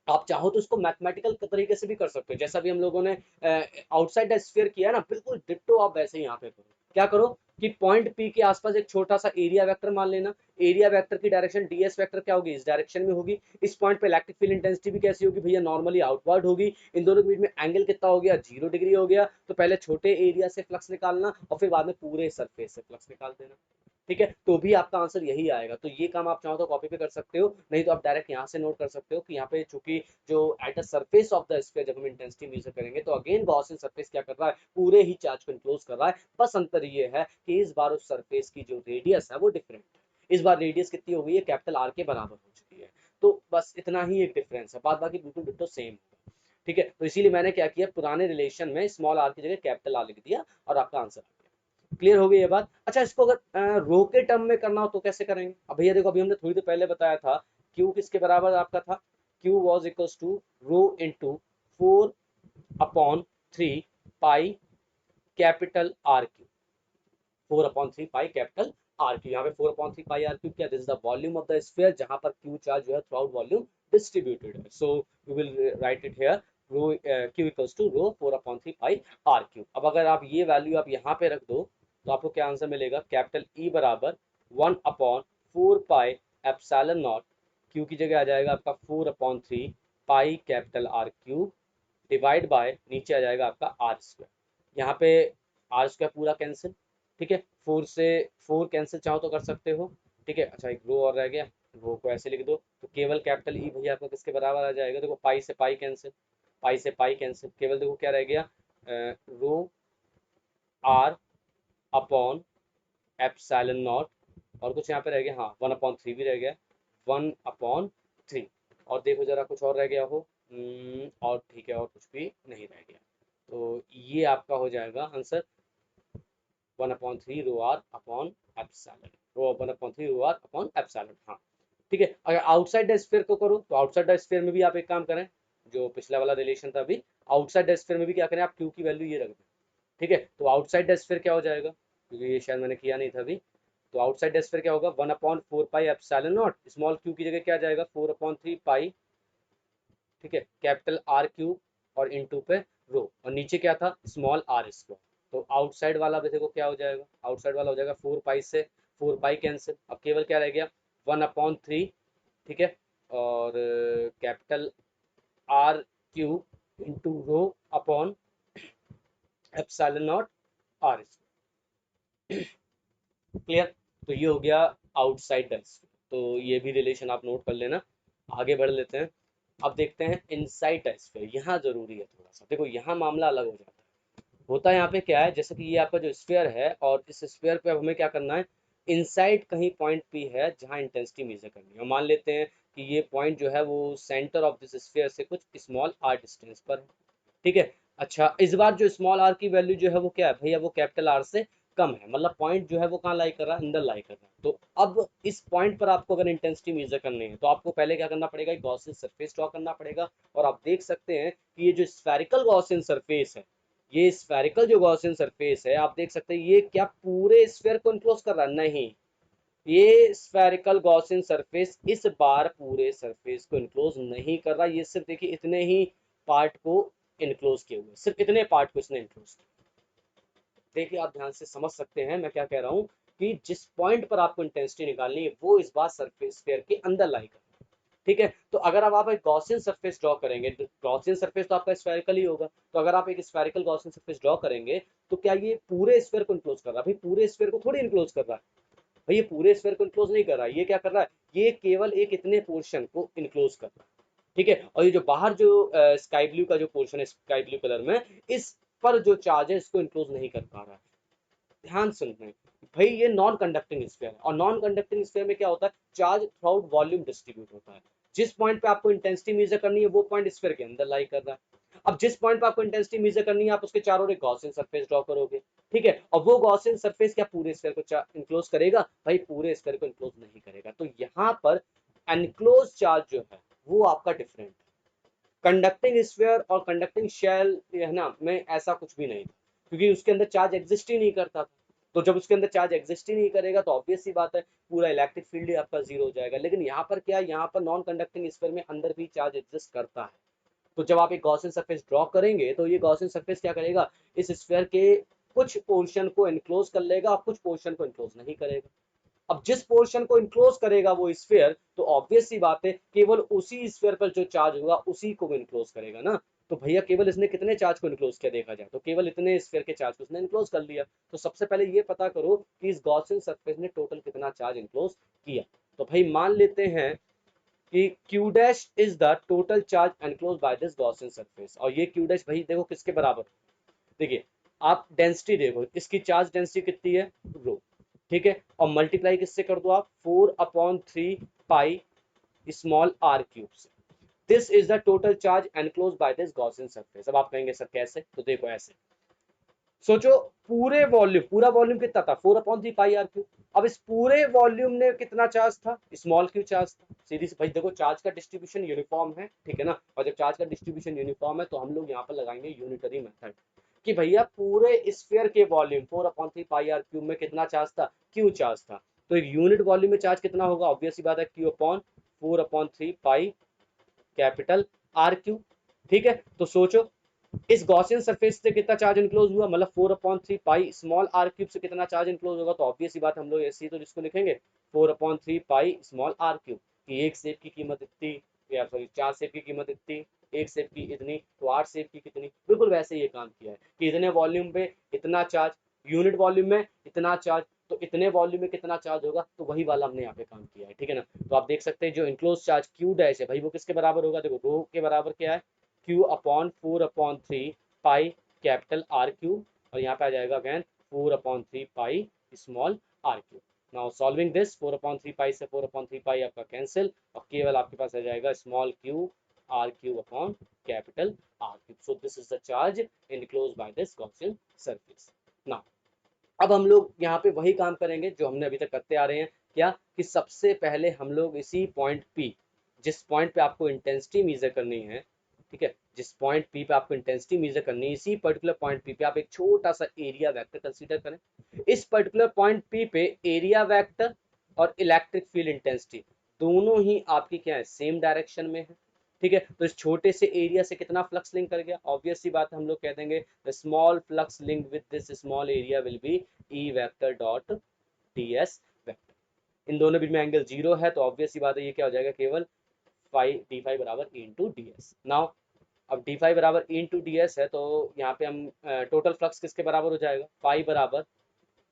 आप चाहो तो इसको मैथमेटिकल तरीके से भी कर सकते हो, जैसा भी हम लोगों ने आउटसाइड द स्फीयर किया ना, बिल्कुल डिट्टो आप वैसे ही यहाँ पे करो। क्या करो कि पॉइंट पी के आसपास एक छोटा सा एरिया वेक्टर मान लेना। एरिया वेक्टर की डायरेक्शन डीएस वेक्टर क्या होगी, इस डायरेक्शन में होगी। इस पॉइंट पे इलेक्ट्रिक फील्ड इंटेंसिटी भी कैसी होगी भैया, नॉर्मली आउटवर्ड होगी। इन दोनों के बीच में एंगल कितना हो गया, 0 डिग्री हो गया। तो पहले छोटे एरिया से फ्लक्स निकालना और फिर बाद में पूरे सरफेस से फ्लक्स निकाल देना। ठीक है, तो भी आपका आंसर यही आएगा। तो ये काम आप चाहो तो कॉपी पे कर सकते हो, नहीं तो आप डायरेक्ट यहाँ से नोट कर सकते हो कि यहाँ पे चूंकि जो eight the surface of the sphere जब हम इंटेंसिटी मेजर करेंगे तो अगेन गॉसियन सरफेस क्या कर रहा है, पूरे ही चार्ज को इनक्लोज कर रहा है। बस अंतर ये है कि इस बार उस सरफेस की जो रेडियस है वो डिफरेंट है। इस बार रेडियस कितनी हो गई है, कैपिटल आर के बराबर हो चुकी है। तो बस इतना ही एक डिफरेंस है, बाद बाकी बिल्कुल डिट्टो सेम है। ठीक है, तो इसीलिए मैंने क्या किया, पुराने रिलेशन में स्मॉल आर की जगह कैपिटल आर लिख दिया और आपका आंसर। क्लियर हो गई ये बात। अच्छा, इसको अगर रो के टर्म में करना हो तो कैसे करेंगे। अब भैया देखो, अभी हमने थोड़ी देर पहले बताया था क्यू किसके बराबर आपका था, Q was equals to rho into 4/3 pi capital R Q. 4/3 pi capital R Q, यहाँ पे 4/3 पाई आर क्यू क्या, this is the volume of the sphere, जहां पर क्यू चार्ज जो है थ्रू आउट वॉल्यूम डिस्ट्रीब्यूटेड है। So we will write it here, rho Q equals to rho 4/3 pi R Q. अब अगर आप ये वैल्यू आप यहाँ पे रख दो तो आपको क्या आंसर मिलेगा, कैपिटल ई बराबर 1/4 पाई एप्सिलॉन नॉट, क्यू की जगह आ जाएगा आपका 4/3 pi capital R cube divide by नीचे आ जाएगा आपका आर स्क्वायर। यहाँ पे आर स्क्वायर पूरा कैंसिल। ठीक है, 4 से 4 कैंसिल चाहो तो कर सकते हो। ठीक है, अच्छा एक रो और रह गया, रो को ऐसे लिख दो तो केवल कैपिटल ई भैया आपको किसके बराबर आ जाएगा, देखो पाई से पाई कैंसिल, पाई से पाई कैंसिल, केवल देखो क्या रह गया, रो आर अपॉन एप्सिलॉन नॉट, और कुछ यहाँ पे रह गया, हाँ 1/3 भी रह गया, 1/3। और देखो जरा कुछ और रह गया हो, और ठीक है, और कुछ भी नहीं रह गया। तो ये आपका हो जाएगा answer 1/3 rho R upon epsilon, rho 1/3 rho R upon epsilon. हाँ ठीक है, अगर आउटसाइड द स्फीयर को करो तो आउटसाइड द स्फीयर में भी आप एक काम करें, जो पिछला वाला रिलेशन था अभी, आउटसाइड द स्फीयर में भी क्या करें, आप क्यू की वैल्यू ये रख दें। ठीक है, तो आउटसाइड द स्फीयर क्या हो जाएगा, क्योंकि ये शायद मैंने किया नहीं था अभी। तो आउटसाइड द स्फीयर क्या होगा, 1/4 pi epsilon not, small Q की जगह क्या आ जाएगा, 4/3 पाई, ठीक है, कैपिटल आर क्यूब और इनटू पे रो, और नीचे क्या था, स्मॉल आर स्क्वायर। तो आउटसाइड वाला भी देखो क्या हो जाएगा, आउटसाइड वाला हो जाएगा 4 पाई से 4 पाई कैंसिल, अब केवल क्या रह गया 1/3। ठीक है, और capital R cube into rho upon epsilon nought R square. Clear, तो ये हो गया आउटसाइड द स्फीयर। तो ये भी रिलेशन आप नोट कर लेना। आगे बढ़ लेते हैं, अब देखते हैं इनसाइड द स्फीयर। यहाँ जरूरी है थोड़ा सा, देखो यहाँ मामला अलग हो जाता है। होता है यहाँ पे क्या है, जैसे कि ये आपका जो स्फीयर है और इस स्फीयर पे अब हमें क्या करना है, इनसाइड कहीं पॉइंट पी है जहाँ इंटेंसिटी मेजर करनी है। मान लेते हैं कि ये पॉइंट जो है वो सेंटर ऑफ दिस स्फीयर से कुछ स्मॉल आर डिस्टेंस पर है। ठीक है, अच्छा इस बार जो स्मॉल आर की वैल्यू जो है वो क्या है भैया, वो कैपिटल आर से कम है, मतलब पॉइंट जो है वो कहाँ लाई कर रहा है, अंदर लाई कर रहा है। तो अब इस पॉइंट पर आपको अगर इंटेंसिटी मेजर करनी है तो आपको पहले क्या करना पड़ेगा, एक गॉसियन सरफेस ड्रॉ करना पड़ेगा। और आप देख सकते हैं कि ये जो स्फेरिकल गॉसियन सरफेस है, ये स्फेरिकल जो गॉसियन सरफेस है, आप देख सकते हैं ये क्या पूरे स्फीयर को इनक्लोज कर रहा है, नहीं, ये स्फेरिकल गॉसियन सरफेस इस बार पूरे सरफेस को इनक्लोज नहीं कर रहा, ये सिर्फ देखिए इतने ही पार्ट को इनक्लोज किए हुए, सिर्फ इतने पार्ट को इसने इनक्लोज किया। देखिए आप ध्यान से समझ सकते हैं मैं क्या कह रहा हूँ, कि जिस पॉइंट पर आपको इंटेंसिटी निकालनी है वो इस बार सरफेस स्फीयर के अंदर लाई कर, ठीक है। तो अगर अब आप एक गॉसियन सरफेस ड्रॉ करेंगे, गॉसियन सरफेस तो आपका स्फेरिकल ही होगा, तो अगर आप एक स्फेरिकल गॉसियन सरफेस ड्रॉ करेंगे तो क्या ये पूरे स्फीयर को इनक्लोज कर रहा है? भाई पूरे स्फीयर को थोड़ी इनक्लोज कर रहा है, भाई ये पूरे स्फीयर को इनक्लोज नहीं कर रहा है, ये क्या कर रहा है, ये केवल एक इतने पोर्शन को इनक्लोज कर रहा है, ठीक है। और ये जो बाहर जो स्काई ब्लू का जो पोर्शन है स्काई ब्लू कलर में, इस पर जो चार्ज है इसको इनक्लोज नहीं कर पा रहा है। ध्यान सुनते हैं भाई, ये नॉन कंडक्टिंग स्फीयर है, और नॉन कंडक्टिंग स्फीयर में क्या होता है, charge through out volume distribute होता है। जिस पॉइंट पे आपको इंटेंसिटी मेजर करनी है वो पॉइंट स्फीयर के अंदर लाई कर रहा है। अब जिस पॉइंट पे आपको इंटेंसिटी मेजर करनी है आप उसके चारों ओर एक गॉसियन सरफेस ड्रॉ करोगे, ठीक है। और वो गॉसियन सरफेस क्या पूरे स्फीयर को इनक्लोज करेगा? भाई पूरे स्फीयर को इनक्लोज नहीं करेगा। तो यहाँ पर एनक्लोज चार्ज जो है वो आपका डिफरेंट है। कंडक्टिंग स्फीयर और कंडक्टिंग शेल है ना में ऐसा कुछ भी नहीं था, क्योंकि उसके अंदर चार्ज एग्जिस्ट ही नहीं करता था। तो जब उसके अंदर चार्ज एग्जिस्ट ही नहीं करेगा तो ऑब्वियस सी बात है पूरा इलेक्ट्रिक फील्ड ही आपका जीरो हो जाएगा। लेकिन यहाँ पर क्या है, यहाँ पर नॉन कंडक्टिंग स्फीयर में अंदर भी चार्ज एग्जिस्ट करता है। तो जब आप एक गॉसियन सरफेस ड्रॉ करेंगे तो ये गॉसियन सरफेस क्या करेगा, इस स्फीयर के कुछ पोर्शन को एनक्लोज कर लेगा और कुछ पोर्शन को एनक्लोज नहीं करेगा। अब जिस पोर्शन को इनक्लोज करेगा वो स्फीयर, तो ऑब्वियस सी बात है केवल उसी स्फीयर पर जो चार्ज होगा उसी को इनक्लोज करेगा ना। तो भैया केवल इसने कितने चार्ज को इनक्लोज किया देखा जाए तो केवल इतने स्फीयर के चार्ज को इसने इनक्लोज कर लिया। तो सबसे पहले ये पता करो कि इस गॉसियन सरफेस ने टोटल कितना चार्ज इनक्लोज किया। तो भाई मान लेते हैं कि q dash is the total charge enclose by this Gaussian surface, और ये q डैश भाई देखो किसके बराबर, देखिए आप डेंसिटी देखो, इसकी चार्ज डेंसिटी कितनी है रो, ठीक है। और मल्टीप्लाई किससे कर दो आप 4/3 पाई स्मॉल r क्यूब से। This is the total charge enclose by this Gaussian surface. अब आप कहेंगे सर कैसे, तो देखो ऐसे सोचो, पूरे वॉल्यूम, पूरा वॉल्यूम कितना था 4/3 पाई आर क्यूब। अब इस पूरे वॉल्यूम ने कितना चार्ज था, स्मॉल क्यू चार्ज था। सीधी सी भाई देखो चार्ज का डिस्ट्रीब्यूशन यूनिफॉर्म है, ठीक है ना। और जब चार्ज का डिस्ट्रीब्यूशन यूनिफॉर्म है तो हम लोग यहाँ पर लगाएंगे यूनिटरी मेथड, कि भैया पूरे स्फीयर के वॉल्यूम 4/3 पाई आर क्यूब में कितना चार्ज था, क्यू चार्ज था। तो एक यूनिट वॉल्यूम में चार्ज कितना होगा, ऑब्वियस सी बात है Q upon 4/3 pi capital R cube, ठीक है। तो सोचो इस गॉसियन सरफेस से कितना चार्ज इनक्लोज हुआ, मतलब 4/3 पाई स्मॉल आर क्यूब से कितना चार्ज इनक्लोज होगा। तो ऑब्वियस सी बात हम लोग ऐसे ही तो जिसको लिखेंगे 4/3 पाई स्मॉल आर क्यूब, कि एक सेब की कीमत इतनी, या सॉरी 4 सेब की कीमत इतनी, एक सेब की इतनी, तो 8 सेब की कितनी। बिल्कुल वैसे ही ये काम किया है कि इतने वॉल्यूम पे इतना चार्ज, यूनिट वॉल्यूम में इतना चार्ज, तो इतने वॉल्यूम में कितना चार्ज होगा, तो वही वाला हमने यहाँ पे काम किया है, ठीक है ना। तो आप देख सकते हैं जो इनक्लोज चार्ज क्यू डैश है भाई वो किसके बराबर होगा, देखो रो के बराबर क्या है, Q upon 4/3 pi capital R cube, और यहाँ पे आ जाएगा again 4/3 pi small R cube. Now solving this 4/3 pi से 4/3 पाई आपका कैंसिल, और केवल आपके पास आ जाएगा small Q R cube upon capital R cube. So this is the charge enclose by this Gaussian surface. Now अब हम लोग यहाँ पे वही काम करेंगे जो हमने अभी तक करते आ रहे हैं, क्या कि सबसे पहले हम लोग इसी पॉइंट पी, जिस पॉइंट पे आपको इंटेंसिटी मेजर करनी है, ठीक है, जिस पॉइंट पी पे आपको इंटेंसिटी मेजर करनी है, इसी पर्टिकुलर पॉइंट पी पे आप एक छोटा सा एरिया वेक्टर कंसीडर करें। इस पर्टिकुलर पॉइंट पी पे एरिया वेक्टर और इलेक्ट्रिक फील्ड इंटेंसिटी दोनों ही आपकी क्या है, सेम डायरेक्शन में है, ठीक है। तो इस छोटे से एरिया से कितना फ्लक्स लिंक कर गया, ऑब्वियस सी बात हम लोग कह देंगे the small flux link with this small area will be E vector dot D S vector. इन दोनों बीच में एंगल जीरो है तो ऑब्वियस सी बात है ये क्या हो जाएगा, केवल फाइव डी फाइव बराबर ई इंटू डी एस। नाउ अब डी फाइव बराबर ई इंटू डी एस है तो यहाँ पे हम टोटल फ्लक्स किसके बराबर हो जाएगा, फाइव बराबर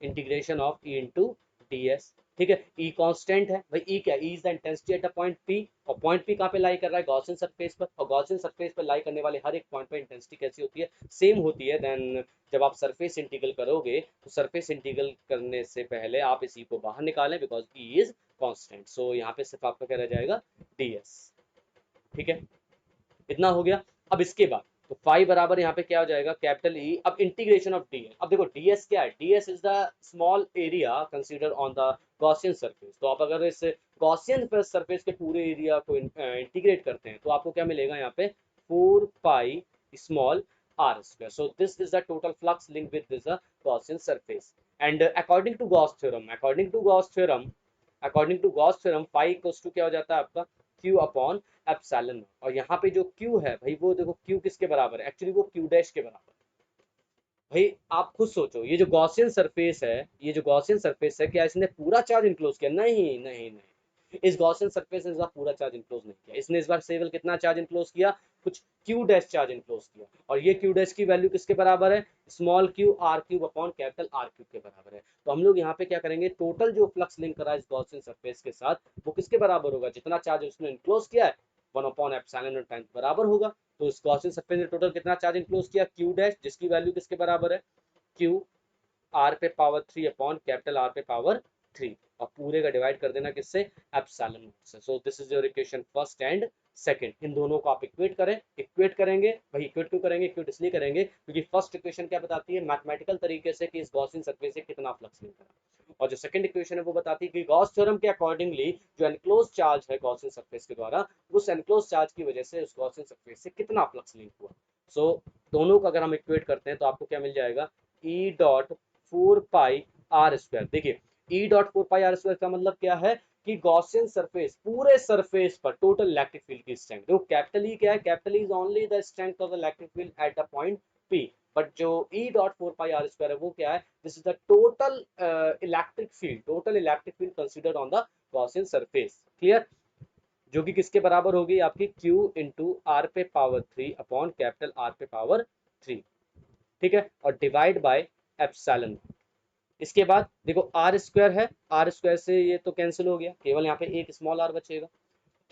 integration of E into D S, ठीक है। ई कांस्टेंट है भाई, ई क्या, ई is the intensity at a point P, और पॉइंट पी कहाँ पे लाई कर रहा है, गॉसियन सरफेस पर, और गॉसियन सरफेस पर लाई करने वाले हर एक पॉइंट पर इंटेंसिटी कैसी होती है, सेम होती है। देन जब आप सरफेस इंटीग्रल करोगे तो सरफेस इंटीग्रल करने से पहले आप इस ई को बाहर निकालें बिकॉज ई इज कांस्टेंट। सो यहाँ पे सिर्फ आपका क्या रह जाएगा डी एस, ठीक है, इतना हो गया। अब इसके बाद तो फाइव बराबर यहाँ पे क्या हो जाएगा, कैपिटल ई, अब इंटीग्रेशन ऑफ डी है। अब देखो डीएस क्या है, DS is the small area consider on the Gaussian surface. तो आप अगर इस गॉसियन सरफेस के पूरे एरिया को इंटीग्रेट करते हैं तो आपको क्या मिलेगा यहाँ पे 4 pi small R square. So this is the total flux link with this Gaussian surface. And according to Gauss theorem, according to Gauss theorem according to Gauss theorem phi equals to क्या हो जाता है आपका Q upon epsilon. और यहाँ पे जो Q है भाई वो देखो क्यू किसके बराबर है, एक्चुअली वो क्यू डैश के बराबर है। भाई आप खुद सोचो, ये जो गॉसियन सरफेस है, ये जो गॉसियन सरफेस है, क्या इसने पूरा चार्ज इनक्लोज किया? नहीं नहीं नहीं, इस गॉसियन सरफेस ने इस बार पूरा चार्ज इनक्लोज नहीं किया। इसने इस बार केवल कितना चार्ज इनक्लोज किया? कुछ क्यू डैश चार्ज इनक्लोज किया। और ये क्यू डैश की वैल्यू किसके बराबर है? Small Q R cube upon capital R cube के बराबर है। तो हम लोग यहाँ पे क्या करेंगे, टोटल जो फ्लक्स लिंक करा है इस गॉसियन सरफेस के साथ, वो किसके बराबर होगा? जितना चार्ज उसने इनक्लोज किया है 1/एप्सिलॉन टाइम्स बराबर होगा। तो इस गॉसियन सरफेस ने टोटल कितना चार्ज इनक्लोज किया? क्यू डैश, जिसकी वैल्यू किसके बराबर है? क्यू आर पे पावर 3 अपॉन कैपिटल आर पे पावर 3, और पूरे का डिवाइड कर देना किससे? एप्सिलॉन नॉट से। So this is your equation first and second. इन दोनों को आप इक्वेट करें। इक्वेट करेंगे भाई, इक्वेट क्यों करेंगे? इक्वेट इसलिए करेंगे क्योंकि फर्स्ट इक्वेशन क्या बताती है मैथमेटिकल तरीके से कि इस गॉसियन सरफेस से कितना फ्लक्स लिंक है, और जो सेकंड इक्वेशन है वो बताती है कि गॉस थ्योरम के अकॉर्डिंगली जो एनक्लोज चार्ज है गॉसियन सरफेस के द्वारा, उस एनक्लोज चार्ज की वजह से उस गॉसियन सरफेस से कितना फ्लक्स लिंक हुआ। सो दोनों का अगर हम इक्वेट करते हैं तो आपको क्या मिल जाएगा? ई डॉट 4 पाई r स्क्वायर। देखिए ई डॉट 4 पाई r स्क्वायर का मतलब क्या है कि गॉसियन सरफेस, पूरे सरफेस पर टोटल इलेक्ट्रिक फील्ड की स्ट्रेंथ, देखो कैपिटल ई क्या है? Capital E is only the strength of the electric field at the point P, but जो ई डॉट 4 पाई r स्क्वायर है वो क्या है? This is the total electric field, total electric field considered on the Gaussian surface. Clear? जो कि किसके बराबर होगी? आपकी Q इंटू आर पे पावर 3 अपॉन कैपिटल आर पे पावर 3। ठीक है, और डिवाइड बाय एप्सिलॉन। इसके बाद देखो आर स्क्वायर है, आर स्क्वायर से ये तो कैंसिल हो गया, केवल यहाँ पे एक स्मॉल आर बचेगा।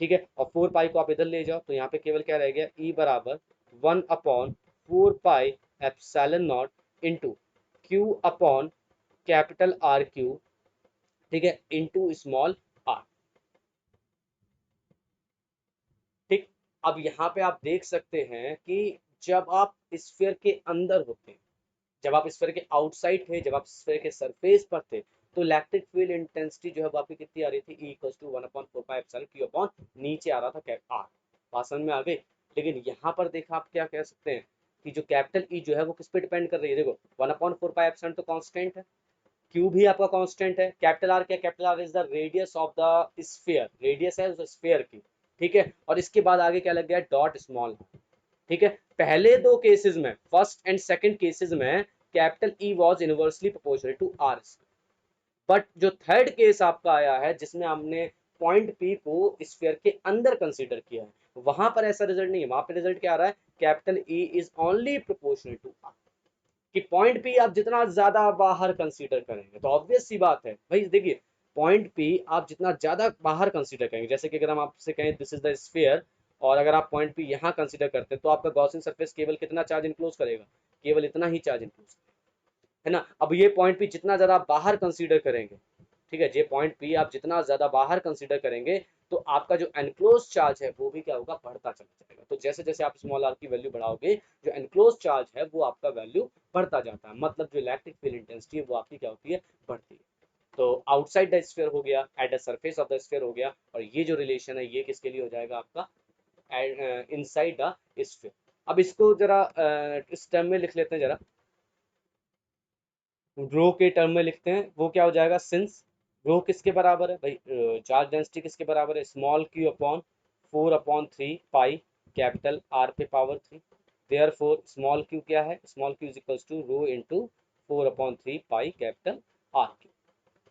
ठीक है, और 4 पाई को आप इधर ले जाओ तो यहाँ पे केवल क्या रह गया? ई बराबर 1/4 pi epsilon not into Q upon capital R Q, ठीक है, इंटू स्मॉल आर। ठीक, अब यहाँ पे आप देख सकते हैं कि जब आप स्फीयर के अंदर होते हैं, जब आप स्फीयर के आउटसाइड थे, जब आप स्फीयर के सरफेस पर थे, तो इलेक्ट्रिक फील्ड इंटेंसिटी जो है वो आपकी कितनी आ रही थी? E equals to 1/4 pi Q upon नीचे आ रहा था कैप आर। बात समझ में आ गई? लेकिन यहाँ पर देखा आप क्या कह सकते हैं कि जो कैपिटल ई जो है वो किस पे डिपेंड कर रही है? देखो 1/4 पाई तो कांस्टेंट है, क्यू भी आपका कांस्टेंट है, कैपिटल आर क्या? Capital R is the radius of the sphere, radius है उस स्फीयर की। ठीक है, और इसके बाद आगे क्या लग गया? Dot small. ठीक है, पहले दो केसेस में, फर्स्ट एंड सेकंड केसेस में capital E was inversely proportional to R, but जो थर्ड केस आपका आया है जिसमें हमने पॉइंट पी को स्फीयर के अंदर कंसीडर किया है, वहां पर ऐसा रिजल्ट नहीं है। वहां पर रिजल्ट क्या आ रहा है? Capital E is only proportional to R, कि पॉइंट पी आप जितना ज्यादा बाहर कंसीडर करेंगे, तो ऑब्वियस सी बात है भाई, देखिए पॉइंट पी आप जितना ज्यादा बाहर कंसीडर करेंगे, जैसे कि अगर हम आपसे कहें दिस इज द स्फीयर, और अगर आप पॉइंट पी यहाँ कंसीडर करते हैं तो आपका गॉसियन सरफेस केवल कितना चार्ज इनक्लोज करेगा? केवल इतना ही चार्ज इनक्लोज, है ना। अब ये पॉइंट पी जितना ज्यादा आप बाहर कंसीडर करेंगे, ठीक है, ये पॉइंट पी आप जितना ज्यादा बाहर कंसीडर करेंगे, तो आपका जो एनक्लोज चार्ज है वो भी क्या होगा? बढ़ता चला जाएगा। तो जैसे जैसे आप स्मॉल आर की वैल्यू बढ़ाओगे, जो एनक्लोज चार्ज है वो आपका वैल्यू बढ़ता जाता है, मतलब जो इलेक्ट्रिक फील्ड इंटेंसिटी है वो आपकी क्या होती है? बढ़ती है। तो आउटसाइड द स्फीयर हो गया, eight the surface of the sphere हो गया, और ये जो रिलेशन है ये किसके लिए हो जाएगा? आपका इनसाइड द स्फीयर। अब इसको जरा इस टर्म में लिख लेते हैं जरा, रो के टर्म में लिखते हैं, वो क्या हो जाएगा? सिंस रो किसके बराबर है भाई? चार्ज डेंसिटी किसके बराबर है? Small Q upon 4/3 pi capital R पे पावर 3। देयरफॉर स्मॉल क्यू क्या है? Small Q is equals to rho into 4/3 pi capital R Q.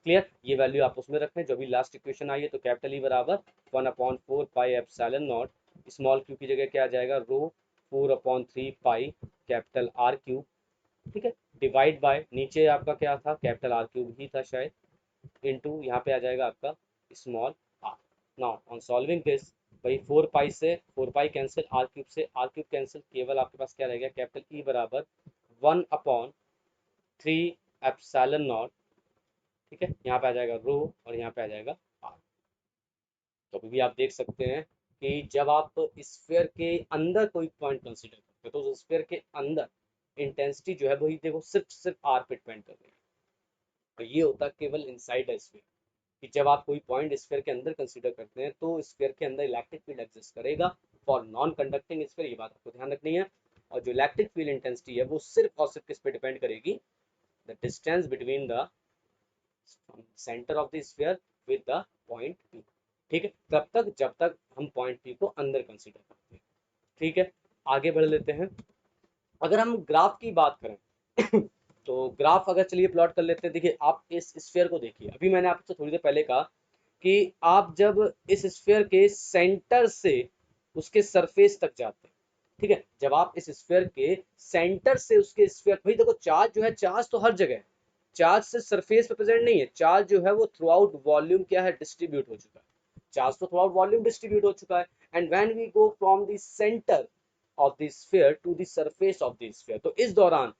Clear? ये वैल्यू आप उसमें रखें जो भी लास्ट इक्वेशन आई है, तो कैपिटल ई बराबर 1/4 pi epsilon not, small Q की जगह क्या आ जाएगा? रो 4/3 पाई कैपिटल आर क्यू। ठीक है, डिवाइड बाय नीचे आपका क्या था? कैपिटल आर क्यूब ही था शायद, इनटू यहाँ पे आ जाएगा आपका small R. Now on solving this, भाई 4 पाई से 4 पाई कैंसिल, आर क्यूब से आर क्यूब कैंसिल, केवल आपके पास क्या रह गया? कैपिटल ई बराबर 1/3 एप्सिलॉन नॉट। ठीक है, यहाँ पे आ जाएगा रो और यहाँ पे आ जाएगा आर। तो अभी भी आप देख सकते हैं कि जब आप स्फीयर के अंदर कोई पॉइंट कंसीडर करते हैं, तो उस स्फीयर के अंदर इंटेंसिटी जो है वही देखो सिर्फ सिर्फ आर पे डिपेंड कर रही है। तो ये होता है केवल इनसाइड द स्फीयर, कि जब आप कोई पॉइंट स्फीयर के अंदर कंसीडर करते हैं तो स्फीयर के अंदर इलेक्ट्रिक फील्ड एग्जिस्ट करेगा। फॉर नॉन कंडक्टिंग स्फीयर ये बात आपको ध्यान रखनी है। और जो इलेक्ट्रिक फील्ड इंटेंसिटी है वो सिर्फ और सिर्फ किस पे डिपेंड करेगी? The distance between the centre of the sphere with the point P. ठीक है, तब तक जब तक हम पॉइंट पी को अंदर कंसीडर करते हैं। ठीक है, आगे बढ़ लेते हैं। अगर हम ग्राफ की बात करें तो ग्राफ अगर चलिए प्लॉट कर लेते हैं। देखिए आप इस स्फीयर को देखिए, अभी मैंने आपसे थोड़ी देर पहले कहा कि आप जब इस स्फीयर के सेंटर से उसके सरफेस तक जाते हैं, ठीक है, जब आप इस स्फीयर के सेंटर से उसके स्फीयर, भाई देखो चार्ज जो है, चार्ज तो हर जगह है, चार्ज से सरफेस पे प्रेजेंट नहीं है, चार्ज जो है वो थ्रू आउट वॉल्यूम क्या है, डिस्ट्रीब्यूट हो चुका है, चार्ज तो थ्रू आउट वॉल्यूम डिस्ट्रीब्यूट हो चुका है। And when we go from the centre of the sphere to the surface of the sphere, तो इस दौरान,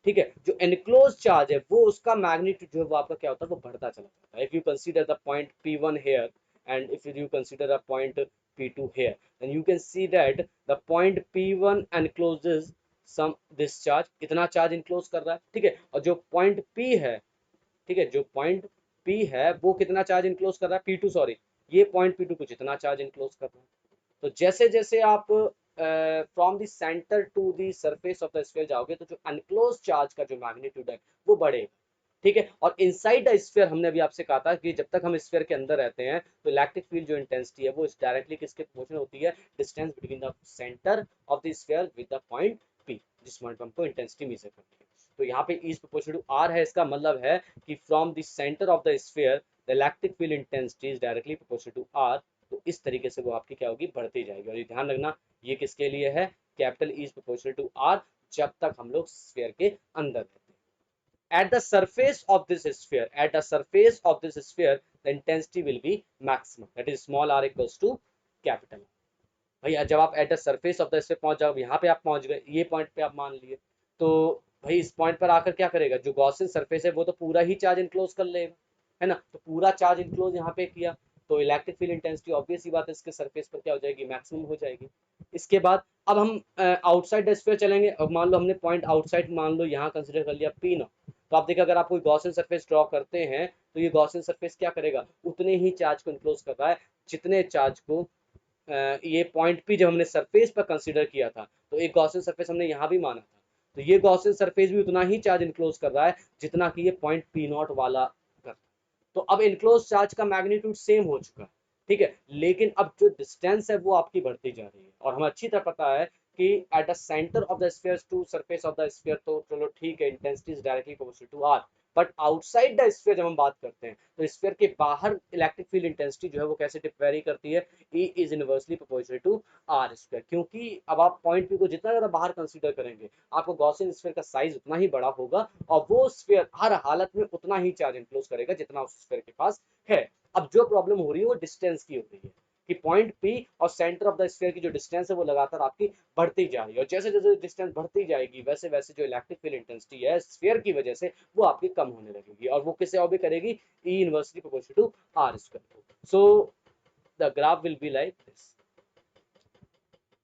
ठीक है, जो एनक्लोज चार्ज है वो उसका मैग्नीट्यूड जो है वो आपका क्या होता है, वो बढ़ता चला जाता है। If you consider the point P1 here and if you consider a point P2 here, then you can see that the point P1 encloses some this charge, इतना चार्ज इनक्लोज कर रहा है, ठीक है, और जो पॉइंट P है, ठीक है, जो पॉइंट P है वो कितना चार्ज इनक्लोज कर रहा है, P2 सॉरी, ये पॉइंट P2 कुछ इतना चार्ज इनक्लोज कर रहा है। तो जैसे जैसे आप from the centre to the surface of the sphere जाओगे तो जो अनक्लोज चार्ज का जो मैग्नीट्यूड है वो बढ़ेगा। ठीक है, और इनसाइड द स्फीयर हमने अभी आपसे कहा था कि जब तक हम स्फीयर के अंदर रहते हैं तो इलेक्ट्रिक फील्ड जो इंटेंसिटी है वो डायरेक्टली किसके प्रोपोर्शनल होती है, distance between the centre of the sphere with the point P, जिस पॉइंट पर हमको इंटेंसिटी मेजर करनी है। तो यहाँ पे इज प्रोपोर्शनल टू आर है, इसका मतलब है कि from the centre of the sphere the electric field intensity is directly proportional to R. तो इस तरीके से वो आपकी क्या होगी, बढ़ती जाएगी। और ये ध्यान रखना, ये किसके लिए है, capital E is proportional to R, जब तक हम लोग स्फीयर के अंदर रहते हैं। At the surface of this sphere, at the surface of this sphere, the intensity will be maximum, that is small r equals to capital। भैया जब आप eight the surface of the sphere पहुंच जाओगे, यहाँ पे आप पहुंच गए, ये पॉइंट पे आप मान लिए, तो भाई इस पॉइंट पर आकर क्या करेगा, जो गॉसियन सरफेस है वो तो पूरा ही चार्ज इनक्लोज कर लेगा, है ना, तो पूरा चार्ज इनक्लोज यहाँ पे किया, तो इलेक्ट्रिक फील्ड इंटेंसिटी ऑब्वियस ही बात है इसके सरफेस पर क्या हो जाएगी, मैक्सिमम हो जाएगी। इसके बाद अब हम आउटसाइड द स्फीयर चलेंगे। अब मान लो हमने पॉइंट आउटसाइड, मान लो यहाँ कंसिडर कर लिया पी नॉट, तो आप देखिए अगर आप कोई गॉसियन सरफेस ड्रॉ करते हैं तो ये गॉसियन सरफेस क्या करेगा, उतने ही चार्ज को इनक्लोज कर रहा है जितने चार्ज को ये पॉइंट पी जब हमने सरफेस पर कंसीडर किया था, तो एक गॉसियन सरफेस हमने यहाँ भी माना था, तो ये गॉसियन सरफेस भी उतना ही चार्ज इनक्लोज कर रहा है जितना कि ये पॉइंट पी नॉट वाला कर। तो अब इनक्लोज चार्ज का मैग्नीट्यूड सेम हो चुका है, ठीक है, लेकिन अब जो डिस्टेंस है वो आपकी बढ़ती जा रही है। और हमें अच्छी तरह पता है कि at the centre of the sphere to surface of the sphere, तो चलो ठीक है, intensity is directly proportional to R, but outside the sphere जब हम बात करते हैं तो स्फीयर के बाहर इलेक्ट्रिक फील्ड इंटेंसिटी जो है वो कैसे वेरी करती है, E is inversely proportional to R square. क्योंकि अब आप पॉइंट पी को जितना ज्यादा बाहर कंसीडर करेंगे आपको गॉसियन स्फीयर का साइज उतना ही बड़ा होगा और वो स्फीयर हर हालत में उतना ही चार्ज इनक्लोज करेगा जितना उस स्फीयर के पास है। अब जो प्रॉब्लम हो रही है वो डिस्टेंस की हो रही है कि पॉइंट पी और सेंटर ऑफ द स्फीयर की जो डिस्टेंस है वो लगातार आपकी बढ़ती जा रही है, और जैसे जैसे डिस्टेंस बढ़ती जाएगी वैसे वैसे जो इलेक्ट्रिक फील्ड इंटेंसिटी है स्फीयर की वजह से वो आपकी कम होने लगेगी, और वो किससे और भी करेगी, E inversely proportional to R square. So the graph will be like this,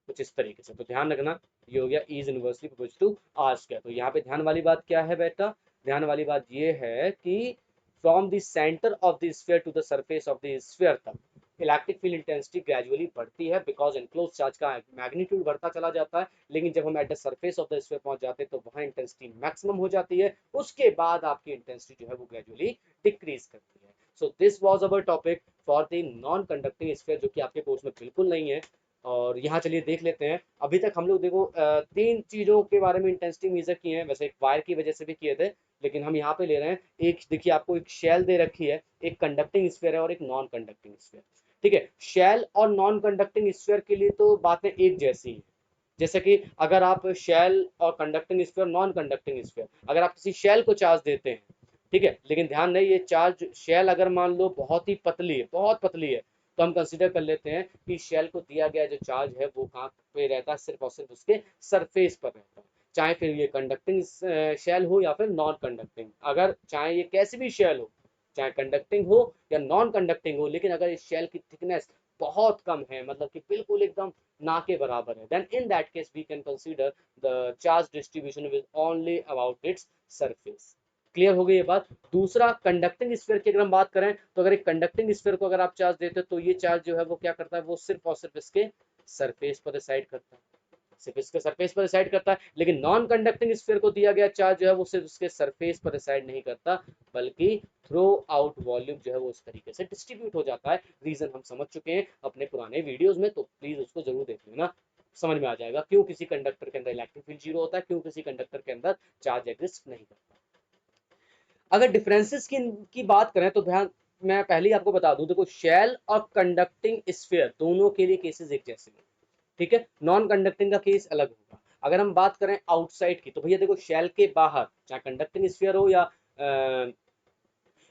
कुछ इस तरीके से। तो ध्यान रखना, ये हो गया E is inversely proportional to R square. तो यहाँ पे ध्यान वाली बात क्या है बेटा, ध्यान वाली बात ये है कि from the centre of the sphere to the surface of the sphere तक इलेक्ट्रिक फील्ड इंटेंसिटी ग्रेजुअली बढ़ती है बिकॉज एनक्लोज चार्ज का मैग्नीट्यूड बढ़ता चला जाता है। लेकिन जब हम at the surface of the sphere पहुंच जाते हैं तो वहां इंटेंसिटी मैक्सिमम हो जाती है, उसके बाद आपकी इंटेंसिटी जो है वो ग्रेजुअली डिक्रीज करती है। So this was our topic for the non conducting sphere, जो कि आपके कोर्स में बिल्कुल नहीं है। और यहाँ चलिए देख लेते हैं, अभी तक हम लोग देखो तीन चीजों के बारे में इंटेंसिटी मेजर किए हैं, वैसे एक वायर की वजह से भी किए थे, लेकिन हम यहाँ पे ले रहे हैं एक, देखिए आपको एक शेल दे रखी है, एक कंडक्टिंग स्फीयर है और एक नॉन कंडक्टिंग स्फीयर। ठीक है, शेल और नॉन कंडक्टिंग स्फीयर के लिए तो बातें एक जैसी हैं, जैसे कि अगर आप शेल और conducting sphere, non conducting sphere, अगर आप किसी शेल को चार्ज देते हैं, ठीक है, लेकिन ध्यान रहे ये चार्ज शेल अगर मान लो बहुत ही पतली है, बहुत पतली है, तो हम कंसीडर कर लेते हैं कि शेल को दिया गया जो चार्ज है वो कहाँ पे रहता है, सिर्फ और सिर्फ उसके सरफेस पर रहता है, चाहे फिर ये कंडक्टिंग शेल हो या फिर नॉन कंडक्टिंग, अगर चाहे ये कैसी भी शेल हो, चाहे कंडक्टिंग हो या नॉन कंडक्टिंग हो, लेकिन अगर इस शेल की थिकनेस बहुत कम है, मतलब कि बिल्कुल एकदम ना के बराबर है, then in that case we can consider the charge distribution with only about its surface. Clear हो गई ये बात। दूसरा, कंडक्टिंग स्फीयर की अगर हम बात करें तो अगर एक कंडक्टिंग स्फीयर को अगर आप चार्ज देते हो तो ये चार्ज जो है वो क्या करता है, वो सिर्फ और सिर्फ इसके सरफेस पर रिसाइड करता है, सिर्फ इसके सरफेस पर रिसाइड करता है। लेकिन नॉन कंडक्टिंग स्फीयर को दिया गया चार्ज जो है वो सिर्फ उसके सरफेस पर रिसाइड नहीं करता, बल्कि थ्रू आउट वॉल्यूम जो है वो इस तरीके से डिस्ट्रीब्यूट हो जाता है। रीजन हम समझ चुके हैं अपने पुराने वीडियोस में, तो प्लीज उसको जरूर देख लेना, समझ में आ जाएगा क्यों किसी कंडक्टर के अंदर इलेक्ट्रिक फील्ड जीरो होता है, क्यों किसी कंडक्टर के अंदर चार्ज एग्जिस्ट नहीं करता। अगर डिफरेंसेस की बात करें तो ध्यान, मैं पहले ही आपको बता दूं, देखो शेल और कंडक्टिंग स्फीयर दोनों के लिए केसेस एक जैसे हैं, ठीक है। नॉन कंडक्टिंग का केस अलग होगा। अगर हम बात करें आउटसाइड की, तो भैया देखो शेल के बाहर चाहे कंडक्टिंग स्फीयर हो या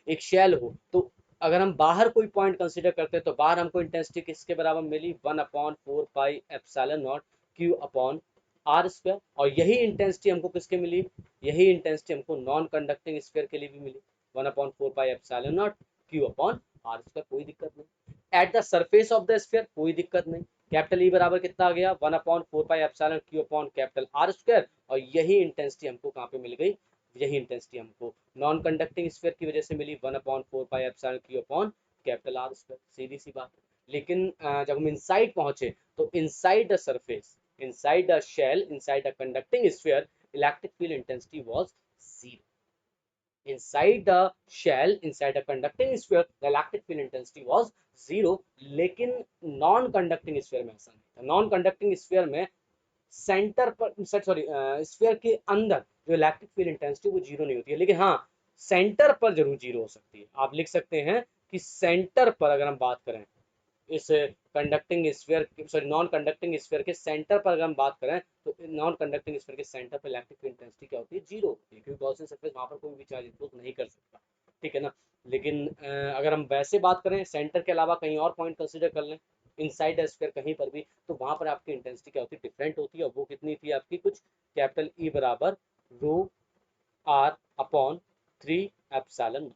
एक शेल हो, तो अगर हम बाहर कोई पॉइंट कंसीडर करते हैं तो बाहर हमको इंटेंसिटी किसके बराबर मिली, 1/4πε0 क्यू अपॉन आर स्क्वायर। और यही इंटेंसिटी हमको किसके मिली, यही इंटेंसिटी हमको नॉन कंडक्टिंग स्फीयर के लिए भी मिली, 1/4πε0 क्यू अपॉन आर स्क्वायर। कोई दिक्कत नहीं। Eight the surface of the sphere कोई दिक्कत नहीं। कैपिटल ई बराबर कितना आ गया, 1/4πε Q upon capital R square. और यही इंटेंसिटी हमको कहाँ पे मिल गई, यही इंटेंसिटी हमको नॉन कंडक्टिंग स्फीयर की वजह से मिली, 1/4πε Q upon capital R square. सीधी सी बात। लेकिन जब हम इनसाइड पहुंचे तो inside the surface, inside the shell, inside the conducting sphere, electric field intensity was zero. Inside the shell, inside the conducting sphere, the electric field intensity was zero. लेकिन non conducting sphere में ऐसा नहीं था। Non conducting sphere में centre पर, sorry, sphere के अंदर जो इलेक्ट्रिक फील्ड इंटेंसिटी वो जीरो नहीं होती है, लेकिन हाँ सेंटर पर जरूर जीरो हो सकती है। आप लिख सकते हैं कि सेंटर पर अगर हम बात करें इस conducting sphere, sorry non conducting sphere के सेंटर पर अगर हम बात करें तो नॉन कंडक्टिंग स्फीयर के सेंटर पर इलेक्ट्रिक फील्ड इंटेंसिटी क्या होती है, जीरो होती है, क्योंकि गॉसियन सरफेस वहां पर कोई भी चार्ज इंपोज नहीं कर सकता, ठीक है ना। लेकिन अगर हम वैसे बात करें सेंटर के अलावा कहीं और पॉइंट कंसिडर कर लें इनसाइड द स्फीयर कहीं पर भी, तो वहां पर आपकी इंटेंसिटी क्या होती है, डिफरेंट होती है। और वो कितनी थी आपकी, कुछ कैपिटल ई बराबर rho R upon 3 epsilon.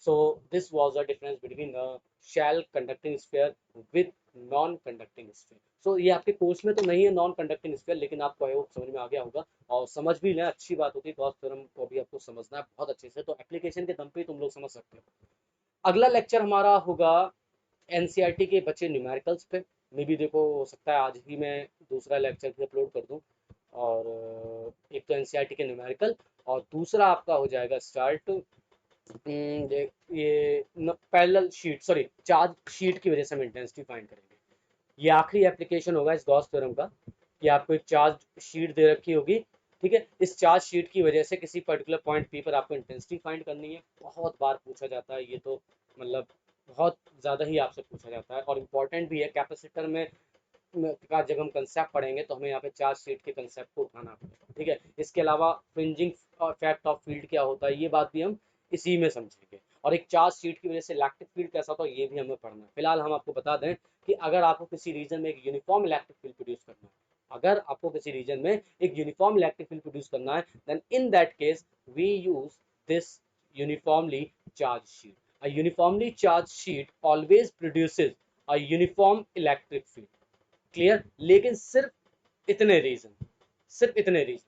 So this was the difference between the shell conducting sphere with non conducting sphere. So ये आपके कोर्स में तो नहीं है नॉन कंडक्टिंग स्फीयर, लेकिन आपको है वो समझ में आ गया होगा और समझ भी लें, अच्छी बात होती है। गॉस थ्योरम को भी आपको समझना है बहुत अच्छे से, तो एप्लीकेशन के दम पे तुम लोग समझ सकते हो। अगला लेक्चर हमारा होगा एनसीईआरटी के बच्चे न्यूमेरिकल्स पे। मे भी देखो हो सकता है आज ही मैं दूसरा लेक्चर भी अपलोड कर दूं। और एक तो एनसीईआरटी के न्यूमेरिकल और दूसरा आपका हो जाएगा स्टार्ट ये parallel sheet, sorry charge sheet की वजह से हम इंटेंसिटी फाइंड करेंगे। ये आखिरी एप्लीकेशन होगा इस गॉस थ्योरम का कि आपको एक चार्ज शीट दे रखी होगी, ठीक है। इस चार्ज शीट की वजह से किसी पर्टिकुलर पॉइंट पी पर आपको इंटेंसिटी फाइंड करनी है। बहुत बार पूछा जाता है ये, तो मतलब बहुत ज़्यादा ही आपसे पूछा जाता है और इम्पोर्टेंट भी है। कैपेसिटर में का जब हम कंसेप्ट पढ़ेंगे तो हमें यहाँ पे चार्ज शीट के कंसेप्ट को उठाना पड़ेगा, ठीक है। इसके अलावा फ्रिंजिंग इफेक्ट ऑफ फील्ड क्या होता है, ये बात भी हम इसी में समझेंगे। और एक चार्ज शीट की वजह से इलेक्ट्रिक फील्ड कैसा होता है ये भी हमें पढ़ना है। फिलहाल हम आपको बता दें कि अगर आपको किसी रीजन में एक यूनिफॉर्म इलेक्ट्रिक फील्ड प्रोड्यूस करना है, अगर आपको किसी रीजन में एक यूनिफॉर्म इलेक्ट्रिक फील्ड प्रोड्यूस करना है, then in that case we use this uniformly charge sheet. A uniformly charged sheet always produces a uniform electric field. Clear. लेकिन सिर्फ इतने रीजन, सिर्फ इतने रीजन,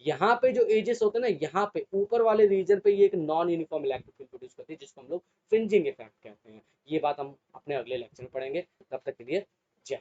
यहाँ पे जो एजेस होते हैं ना, यहाँ पे ऊपर वाले रीजन पे ये एक non uniform electric field produce करती है जिसको हम लोग फ्रिंजिंग इफेक्ट कहते हैं। ये बात हम अपने अगले लेक्चर में पढ़ेंगे। तब तक के लिए जय।